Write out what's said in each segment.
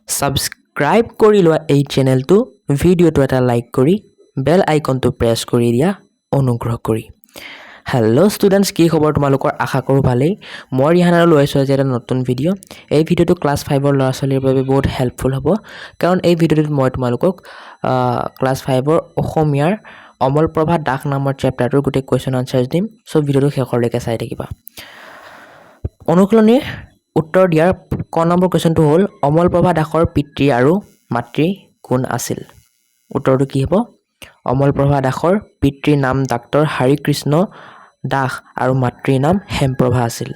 subscribe কৰি লোৱা এই চেনেলটো ভিডিঅ'টো এটা লাইক কৰি বেল আইকনটো প্ৰেছ কৰি দিয়া অনুগ্ৰহ কৰি হেল্ল' ষ্টুডেণ্টছ কি খবৰ তোমালোকৰ আশা কৰোঁ ভালেই মই ৰিহান আৰু লৈ আহিছোঁ আজি এটা নতুন ভিডিঅ' এই ভিডিঅ'টো ক্লাছ 5ৰ ল'ৰা ছোৱালীৰ বাবে বহুত হেল্পফুল হ'ব কাৰণ এই ভিডিঅ'টোত মই তোমালোকক ক্লাছ 5ৰ অসমীয়াৰ অমলপ্ৰভা দাস নামৰ চেপ্টাৰটোৰ গোটেই কুৱেশ্যন আনচাৰ্ছ দিম চ' ভিডিঅ'টো শেষলৈকে চাই থাকিবা অনুশীলনীৰ উত্তৰ দিয়াৰ ক নম্বৰ কুৱেশ্যনটো হ'ল অমলপ্ৰভা দাসৰ পিতৃ আৰু মাতৃ কোন আছিল উত্তৰটো কি হ'ব অমলপ্ৰভা দাসৰ পিতৃৰ নাম ডাক্তৰ হৰিকৃষ্ণ দাস আৰু মাতৃৰ নাম হেমপ্ৰভা আছিল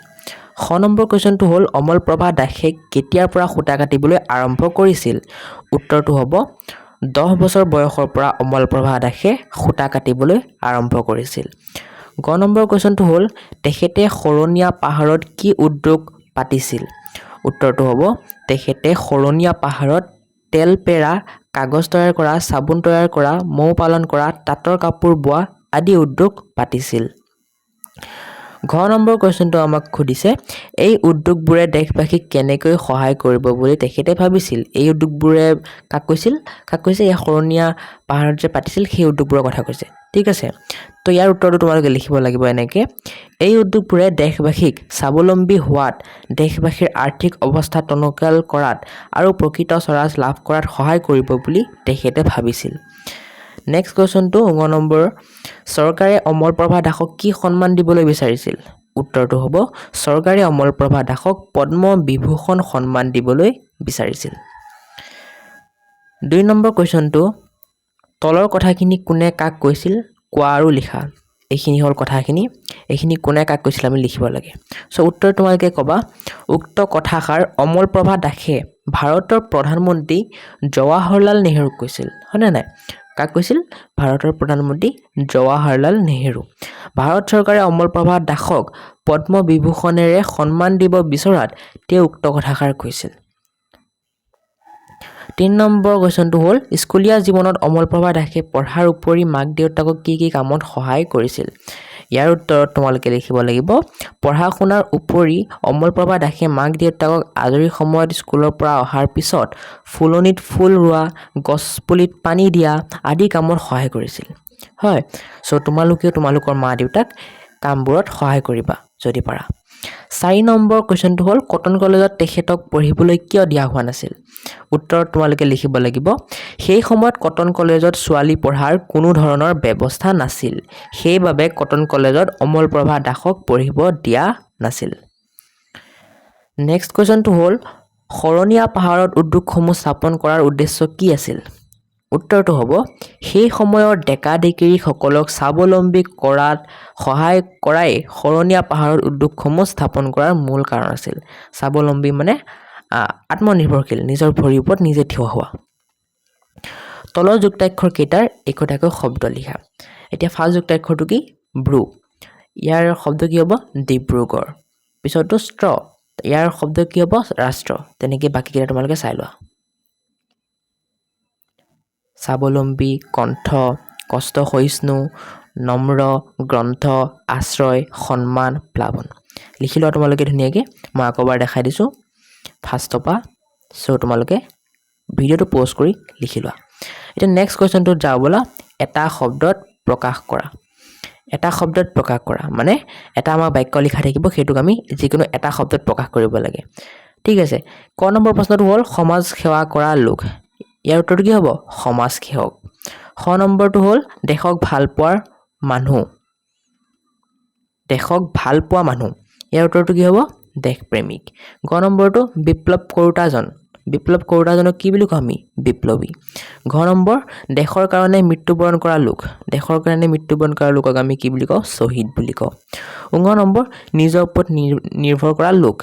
খ নম্বৰ কুৱেশ্যনটো হ'ল অমলপ্ৰভা দাসে কেতিয়াৰ পৰা সূতা কাটিবলৈ আৰম্ভ কৰিছিল উত্তৰটো হ'ব 10 বছৰ বয়সৰ পৰা অমলপ্ৰভা দাসে সূতা কাটিবলৈ আৰম্ভ কৰিছিল গ নম্বৰ কুৱেশ্যনটো হ'ল তেখেতে শৰণীয়া পাহাৰত কি উদ্যোগ পাতিছিল উত্তৰটো হ'ব তেখেতে শৰণীয়া পাহাৰত তেল পেৰা কাগজ তৈয়াৰ কৰা চাবোন তৈয়াৰ কৰা মৌ পালন কৰা তাঁতৰ কাপোৰ বোৱা আদি উদ্যোগ পাতিছিল ঘ নম্বৰ কুৱেশ্যনটো আমাক সুধিছে এই উদ্যোগবোৰে দেশবাসীক কেনেকৈ সহায় কৰিব বুলি তেখেতে ভাবিছিল এই উদ্যোগবোৰে কাক কৈছে এই শৰণীয়া পাহাৰত যে পাতিছিল সেই উদ্যোগবোৰৰ কথা কৈছে ঠিক আছে তো ইয়াৰ উত্তৰটো তোমালোকে লিখিব লাগিব এনেকৈ এই উদ্যোগবোৰে দেশবাসীক স্বাৱলম্বী হোৱাত দেশবাসীৰ আৰ্থিক অৱস্থা টনকিয়াল কৰাত আৰু প্ৰকৃত স্বৰাজ লাভ কৰাত সহায় কৰিব বুলি তেখেতে ভাবিছিল নেক্সট কুৱেশ্যনটো 9 নম্বৰ চৰকাৰে অমলপ্ৰভা দাসক কি সন্মান দিবলৈ বিচাৰিছিল উত্তৰটো হ'ব চৰকাৰে অমলপ্ৰভা দাসক পদ্ম বিভূষণ সন্মান দিবলৈ বিচাৰিছিল 2 নম্বৰ কুৱেশ্যনটো তলৰ কথাখিনি কোনে কাক কৈছিল কোৱা আৰু লিখা এইখিনি হ'ল কথাখিনি এইখিনি কোনে কাক কৈছিল আমি লিখিব লাগে চ' উত্তৰ তোমালোকে ক'বা উক্ত কথাষাৰ অমলপ্ৰভা দাসে ভাৰতৰ প্ৰধানমন্ত্ৰী জৱাহৰলাল নেহৰুক কৈছিল হয়নে নাই কাক কৈছিল ভাৰতৰ প্ৰধানমন্ত্ৰী জৱাহৰলাল নেহৰু ভাৰত চৰকাৰে অমলপ্ৰভা দাসক পদ্ম বিভূষণেৰে সন্মান দিব বিচৰাত তেওঁ উক্ত কথাষাৰ কৈছিল 3 নম্বৰ কুৱেশ্যনটো হ'ল স্কুলীয়া জীৱনত অমলপ্ৰভা দাসে পঢ়াৰ উপৰি মাক দেউতাকক কি কি কামত সহায় কৰিছিল ইয়াৰ উত্তৰত তোমালোকে লিখিব লাগিব পঢ়া শুনাৰ উপৰি অমলপ্ৰভা দাসে মাক দেউতাকক আজৰি সময়ত স্কুলৰ পৰা অহাৰ পিছত ফুলনিত ফুল ৰোৱা গছপুলিত পানী দিয়া আদি কামত সহায় কৰিছিল হয় চ' তোমালোকেও তোমালোকৰ মা দেউতাক কামবোৰত সহায় কৰিবা যদি পাৰা 4 নম্বৰ কুৱেশ্যনটো হ'ল কটন কলেজত তেখেতক পঢ়িবলৈ কিয় দিয়া হোৱা নাছিল উত্তৰত তোমালোকে লিখিব লাগিব সেই সময়ত কটন কলেজত ছোৱালী পঢ়াৰ কোনো ধৰণৰ ব্যৱস্থা নাছিল সেইবাবে কটন কলেজত অমলপ্ৰভা দাসক পঢ়িব দিয়া নাছিল নেক্সট কুৱেশ্যনটো হ'ল শৰণীয়া পাহাৰত উদ্যোগসমূহ স্থাপন কৰাৰ উদ্দেশ্য কি আছিল উত্তৰটো হ'ব সেই সময়ৰ ডেকা ডেকিৰীসকলক স্বাৱলম্বী কৰাত সহায় কৰাই শৰণীয়া পাহাৰত উদ্যোগসমূহ স্থাপন কৰাৰ মূল কাৰণ আছিল স্বাৱলম্বী মানে আত্মনিৰ্ভৰশীল নিজৰ ভৰিৰ ওপৰত নিজে থিয় হোৱা তলৰ যুক্তাক্ষৰ কেইটাৰ একোটাকৈ শব্দ লিখা এতিয়া ফাৰ্ষ্ট যুক্তাক্ষৰটো কি ব্ৰু ইয়াৰ শব্দ কি হ'ব ডিব্ৰুগড় পিছৰটো ষ্ট্ৰ ইয়াৰ শব্দ কি হ'ব ৰাষ্ট্ৰ তেনেকৈ বাকীকেইটা তোমালোকে চাই লোৱা স্বাৱলম্বী কণ্ঠ কষ্ট সহিষ্ণু নম্ৰ গ্ৰন্থ আশ্ৰয় সন্মান প্লাৱন লিখি লোৱা তোমালোকে ধুনীয়াকৈ মই আকৌ এবাৰ দেখাই দিছোঁ ফাৰ্ষ্টৰ পৰা চ' তোমালোকে ভিডিঅ'টো প'জ কৰি লিখি লোৱা এতিয়া নেক্সট কুৱেশ্যনটোত যাওঁ ব'লা এটা শব্দত প্ৰকাশ কৰা মানে এটা আমাৰ বাক্য লিখা থাকিব সেইটোক আমি যিকোনো এটা শব্দত প্ৰকাশ কৰিব লাগে ঠিক আছে ক নম্বৰ প্ৰশ্নটো হ'ল সমাজ সেৱা কৰা লোক ইয়াৰ উত্তৰটো কি হ'ব সমাজ সেৱক খ নম্বৰটো হ'ল দেশক ভাল পোৱা মানুহ ইয়াৰ উত্তৰটো কি হ'ব দেশপ্ৰেমিক গ নম্বৰটো বিপ্লৱ কৰোঁতাজনক কি বুলি কওঁ আমি বিপ্লৱী ঘ নম্বৰ দেশৰ কাৰণে মৃত্যুবৰণ কৰা লোকক আমি কি বুলি কওঁ শ্বহীদ বুলি কওঁ ঙ নম্বৰ নিজৰ ওপৰত নিৰ্ভৰ কৰা লোক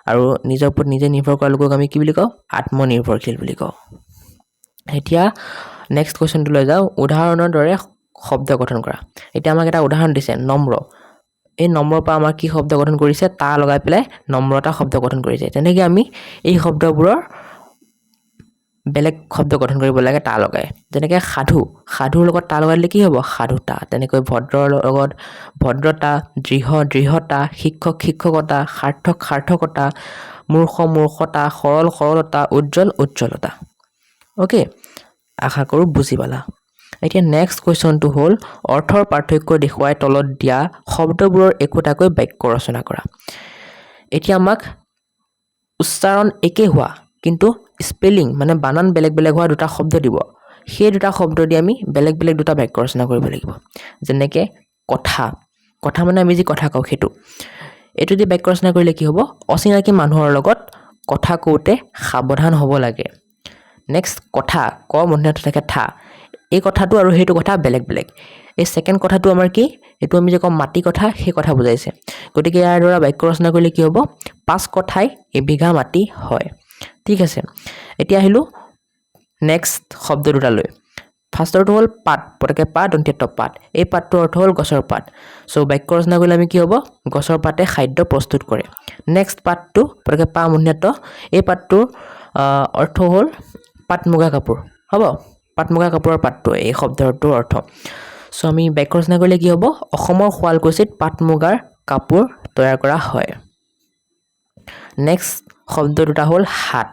আৰু নিজৰ ওপৰত নিজে নিৰ্ভৰ কৰা লোকক আমি কি বুলি কওঁ আত্মনিৰ্ভৰশীল বুলি কওঁ এতিয়া নেক্সট কুৱেশ্যনটোলৈ যাওঁ উদাহৰণৰ দৰে শব্দ গঠন কৰা এতিয়া আমাক এটা উদাহৰণ দিছে নম্ৰ এই নম্ৰৰ পৰা আমাৰ কি শব্দ গঠন কৰিছে তা লগাই পেলাই নম্ৰতা শব্দ গঠন কৰিছে তেনেকৈ আমি এই শব্দবোৰৰ বেলেগ শব্দ গঠন কৰিব লাগে তা লগাই যেনেকৈ সাধুৰ লগত তা লগাই দিলে কি হ'ব সাধুতা তেনেকৈ ভদ্ৰৰ লগত ভদ্ৰতা দৃঢ়তা শিক্ষকতা সাৰ্থকতা মূৰ্খ মূৰ্খতা সৰল সৰলতা উজ্জ্বল উজ্জ্বলতা ওকে আশা কৰোঁ বুজি পালা এতিয়া নেক্সট কোৱেশ্চনটো হ'ল অৰ্থৰ পাৰ্থক্য দেখুৱাই তলত দিয়া শব্দবোৰৰ একোটাকৈ বাক্য ৰচনা কৰা এতিয়া আমাক উচ্চাৰণ একে হোৱা কিন্তু স্পেলিং মানে বানান বেলেগ বেলেগ হোৱা দুটা শব্দ দিব সেই দুটা শব্দ দি আমি বেলেগ বেলেগ দুটা বাক্য ৰচনা কৰিব লাগিব যেনেকৈ কথা কথা মানে আমি যি কথা কওঁ সেইটো এইটো দি বাক্য ৰচনা কৰিলে কি হ'ব অচিনাকি মানুহৰ লগত কথা কওঁতে সাৱধান হ'ব লাগে নেক্সট কথা ক মধ্যত থাকে থা এই কথাটো আৰু সেইটো কথা বেলেগ বেলেগ এই সেকেন্ড কথাটো আমাৰ কি এইটো আমি যে কম মাটি কথা সেই কথা বুজাইছে গতিকে ইয়াৰ দ্বাৰা বাক্য ৰচনা কৰিলে কি হ'ব 5 কথাই এবিঘা মাটি হয় ঠিক আছে এতিয়া আহিলো নেক্সট শব্দ দুটা লৈ ফাৰ্ষ্টৰটো হ'ল পাত পটকে পাত দন্ত্যত পাত এই পাতটোৰ অৰ্থ হ'ল গছৰ পাত সো বাক্য ৰচনা কৰিলে আমি কি হ'ব গছৰ পাতে খাদ্য প্ৰস্তুত কৰে নেক্সট পাতটো পটকে পা মধ্যত এই পাতটোৰ অৰ্থ হ'ল পাট মুগা কাপোৰ হ'ব পাট মুগা কাপোৰৰ পাতটো এই শব্দটোৰ অৰ্থ সো আমি বাক্য ৰচনা কৰিলে কি হ'ব অসমৰ শুৱালকুছিত পাট মুগাৰ কাপোৰ তৈয়াৰ কৰা হয় নেক্সট শব্দ দুটা হ'ল হাত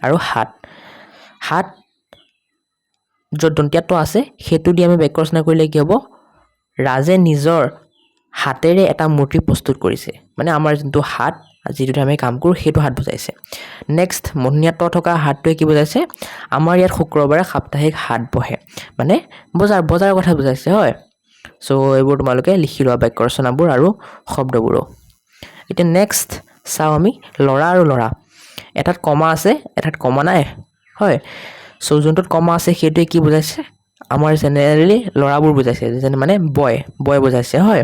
আৰু হাত হাত য'ত দন্ত্যাত আছে সেইটো দি আমি বাক্য ৰচনা কৰিলে কি হ'ব ৰাজে নিজৰ হাতেৰে এটা মূৰ্তি প্ৰস্তুত কৰিছে মানে আমাৰ যোনটো হাত যিটো আমি কাম কৰোঁ সেইটো হাত বুজাইছে নেক্সট মধ্যত থকা হাতটোৱে কি বুজাইছে আমাৰ ইয়াত শুক্ৰবাৰে সাপ্তাহিক হাট বহে মানে বজাৰৰ কথা বুজাইছে হয় সো এইবোৰ তোমালোকে লিখি লোৱা বাক্য ৰচনাবোৰ আৰু শব্দবোৰো এতিয়া নেক্সট চাও আমি লৰা আৰু লৰা এটাত কমা আছে এটাত কমা নাই হয় সো যোনটোত কমা আছে সেইটোৱে কি বুজাইছে আমাৰ জেনেৰেলি লৰাবোৰ বুজাইছে যেনে মানে বয় বুজাইছে হয়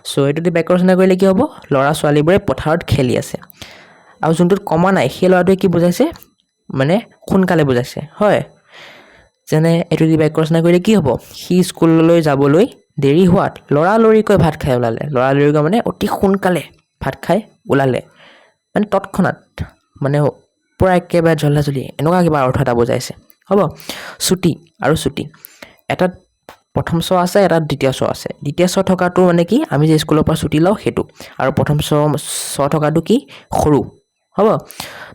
সো এইটো দি বাক্য ৰচনা কৰিলে কি হ'ব লৰা ছোৱালীবোৰে পথাৰত খেলি আছে আৰু যোনটোত কমা নাই সেই লৰাটোৱে কি বুজাইছে মানে সোনকালে বুজাইছে হয় যেনে এইটো দি বাক্য ৰচনা কৰিলে কি হ'ব সি স্কুললৈ যাবলৈ দেৰি হোৱাত লৰালৰিকৈ ভাত খাই ওলালে লৰালৰিকৈ মানে অতি সোনকালে ভাত খাই ওলালে মানে তৎক্ষণাত মানে পুৰা একেবাৰে জলদি এনেকুৱা কিবা অৰ্থ এটা বুজাইছে হ'ব ছুটি আৰু ছুটি এটাত প্ৰথম ছ আছে এটাত দ্বিতীয় ছ আছে দ্বিতীয় ছ থকাটো মানে কি আমি যে স্কুলৰ পৰা ছুটি লওঁ সেইটো আৰু প্ৰথম ছ থকাটো কি সৰু হ'ব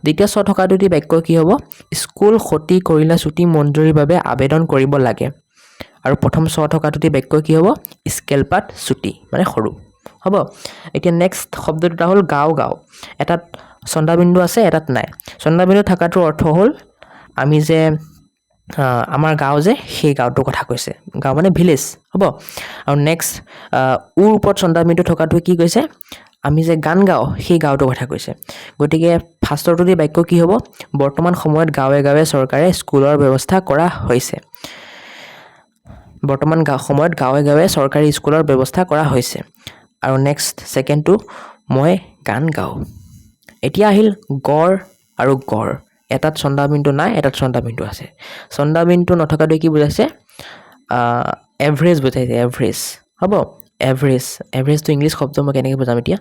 দ্বিতীয় ছ থকাটো দি বাক্য কি হ'ব স্কুল ক্ষতি কৰিলে ছুটি মঞ্জুৰিৰ বাবে আবেদন কৰিব লাগে আৰু প্ৰথম ছ থকাটো দি বাক্য কি হ'ব স্কেলপাত ছুটি মানে সৰু হ'ব এতিয়া নেক্সট শব্দ দুটা হ'ল গাঁও এটাত চন্দাবিন্দু আছে এটাত নাই চন্দাবিন্দু থকাটোৰ অৰ্থ হ'ল আমি যে আমাৰ গাঁও যে সেই গাঁওটোৰ কথা কৈছে গাঁও মানে ভিলেজ হ'ব আৰু নেক্সট উৰ ওপৰত চন্দাবিন্দু থকাটো কি কৈছে আমি যে গান গাওঁ সেই গাঁওটোৰ কথা কৈছে গতিকে ফাৰ্ষ্টৰটো দি বাক্য কি হ'ব বৰ্তমান সময়ত গাঁৱে গাঁৱে চৰকাৰে স্কুলৰ ব্যৱস্থা কৰা হৈছে বৰ্তমান সময়ত গাঁৱে গাঁৱে চৰকাৰী স্কুলৰ ব্যৱস্থা কৰা হৈছে আৰু নেক্সট সেকেন্ডটো মই গান গাওঁ এতিয়া আহিল গড় আৰু গড় এটাত চন্দাবিন্দু নাই এটাত চন্দাবিন্দু আছে চন্দাবিন্দু নথকাটো কি বুজাইছে এভাৰেজ বুজাইছে এভাৰেজ হ'ব এভাৰেজটো ইংলিছ শব্দ মই কেনেকৈ বুজাম এতিয়া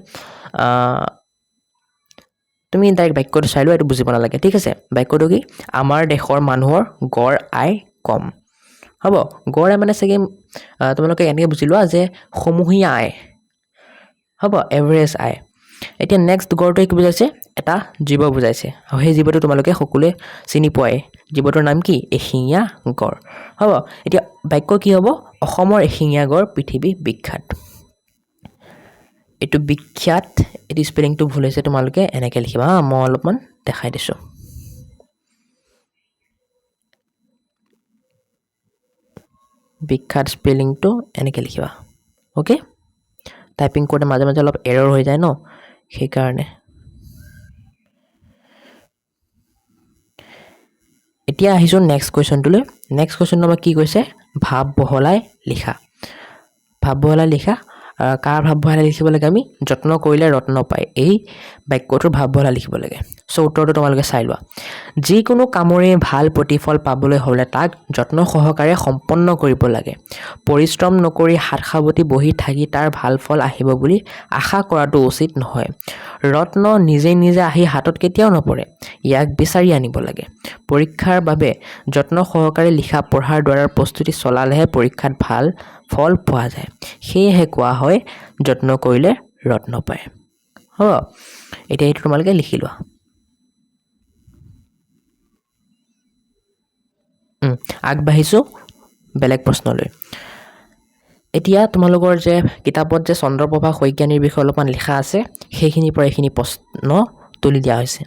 তুমি ডাইৰেক্ট বাক্যটো চাই লোৱা এইটো বুজিব নালাগে ঠিক আছে বাক্যটো কি আমাৰ দেশৰ মানুহৰ গড় আয় কম হ'ব গড় আয় মানে চাগে তোমালোকে এনেকৈ বুজি লোৱা যে সমূহীয়া আয় হ'ব এভাৰেজ আয় এতিয়া নেক্সট গড়টোৱে কি বুজাইছে এটা জীৱ বুজাইছে আৰু সেই জীৱটো তোমালোকে সকলোৱে চিনি পোৱাই জীৱটোৰ নাম কি এশিঙীয়া গড় হ'ব এতিয়া বাক্য কি হ'ব অসমৰ এশিঙীয়া গড় পৃথিৱী বিখ্যাত এইটো বিখ্যাত এইটো স্পেলিংটো ভুল হৈছে তোমালোকে এনেকৈ লিখিবা মই অলপমান দেখাই দিছোঁ বিখ্যাত স্পেলিংটো এনেকৈ লিখিবা ওকে টাইপিং কৰোঁতে মাজে মাজে অলপ এৰৰ হৈ যায় ন সেইকাৰণে এতিয়া আহিছোঁ নেক্সট কুৱেশ্যনটোলৈ নেক্সট কুৱেশ্যনটো আমাক কি কৈছে ভাৱ বহলাই লিখা কাৰ ভাৱ বহলাই লিখিব লাগে আমি যত্ন কৰিলে ৰত্ন পায় এই বাক্যটোৰ ভাৱ বহলাই লিখিব লাগে সো উত্তৰটো তোমালোকে চাই লোৱা যিকোনো কামৰে ভাল প্ৰতিফল পাবলৈ হ'লে তাক যত্ন সহকাৰে সম্পন্ন কৰিব লাগে পৰিশ্ৰম নকৰি হাত সাৱটি বহি থাকি তাৰ ভাল ফল আহিব বুলি আশা কৰাটো উচিত নহয় ৰত্ন নিজে আহি হাতত কেতিয়াও নপৰে ইয়াক বিচাৰি আনিব লাগে পৰীক্ষাৰ বাবে যত্ন সহকাৰে লিখা পঢ়াৰ দ্বাৰা প্ৰস্তুতি চলালেহে পৰীক্ষাত ভাল ফল পোৱা যায় সেয়েহে কোৱা হয় যত্ন কৰিলে ৰত্ন পায় হ'ব এতিয়া এইটো তোমালোকে লিখি লোৱা আগবাঢ়িছোঁ বেলেগ প্ৰশ্নলৈ এতিয়া তোমালোকৰ যে কিতাপত যে চন্দ্ৰপ্ৰভা শইকীয়ানীৰ বিষয়ে অলপমান লিখা আছে সেইখিনিৰ পৰা এইখিনি প্ৰশ্ন তুলি দিয়া হৈছে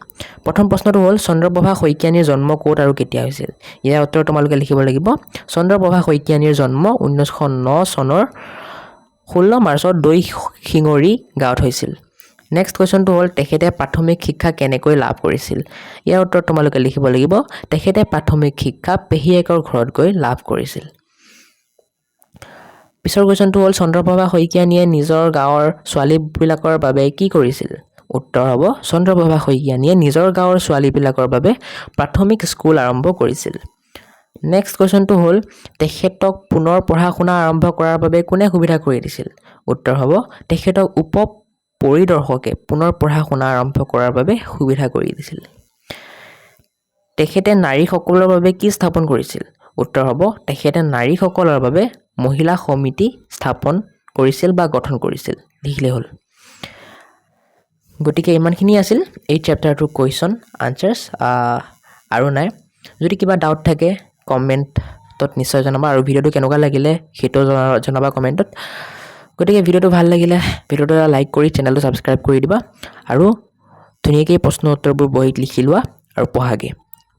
প্ৰথম প্ৰশ্নটো হ'ল চন্দ্ৰপ্ৰভা শইকীয়ানীৰ জন্ম ক'ত আৰু কেতিয়া হৈছিল ইয়াৰ উত্তৰ তোমালোকে লিখিব লাগিব চন্দ্ৰপ্ৰভা শইকীয়ানীৰ জন্ম 1909 চনৰ 16 মাৰ্চত দৈশিঙৰি গাঁৱত হৈছিল নেক্সট কুৱেশ্যনটো হ'ল তেখেতে প্ৰাথমিক শিক্ষা কেনেকৈ লাভ কৰিছিল ইয়াৰ উত্তৰ তোমালোকে লিখিব লাগিব তেখেতে প্ৰাথমিক শিক্ষা পেহীয়েকৰ ঘৰত গৈ লাভ কৰিছিল পিছৰ কুৱেশ্যনটো হ'ল চন্দ্ৰপ্ৰভা শইকীয়ানীয়ে নিজৰ গাঁৱৰ ছোৱালীবিলাকৰ বাবে কি কৰিছিল উত্তৰ হ'ব চন্দ্ৰপ্ৰভা শইকীয়ানীয়ে নিজৰ গাঁৱৰ ছোৱালীবিলাকৰ বাবে প্ৰাথমিক স্কুল আৰম্ভ কৰিছিল নেক্সট কুৱেশ্যনটো হ'ল তেখেতক পুনৰ পঢ়া শুনা আৰম্ভ কৰাৰ বাবে কোনে সুবিধা কৰি দিছিল উত্তৰ হ'ব তেখেতক উপ পৰিদৰ্শকে পুনৰ পঢ়া শুনা আৰম্ভ কৰাৰ বাবে সুবিধা কৰি দিছিল তেখেতে নাৰীসকলৰ বাবে কি স্থাপন কৰিছিল উত্তৰ হ'ব তেখেতে নাৰীসকলৰ বাবে মহিলা সমিতি স্থাপন কৰিছিল বা গঠন কৰিছিল লিখিলে হ'ল গতিকে ইমানখিনি আছিল এই চেপ্টাৰটোৰ কুৱেশ্যন আনসাৰ্স আৰু নাই যদি কিবা ডাউট থাকে কমেণ্টত নিশ্চয় জনাবা আৰু ভিডিঅ'টো কেনেকুৱা লাগিলে সেইটো জনাবা কমেণ্টত গতিকে ভিডিঅ'টো ভাল লাগিলে ভিডিঅ'টো লাইক কৰি চেনেলটো ছাবস্ক্ৰাইব কৰি দিবা আৰু ধুনীয়াকৈ প্ৰশ্ন উত্তৰবোৰ বহীত লিখি লোৱা আৰু পঢ়াগে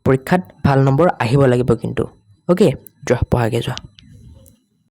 পৰীক্ষাত ভাল নম্বৰ আহিব লাগিব কিন্তু ওকে যোৱা পঢ়াগে যোৱা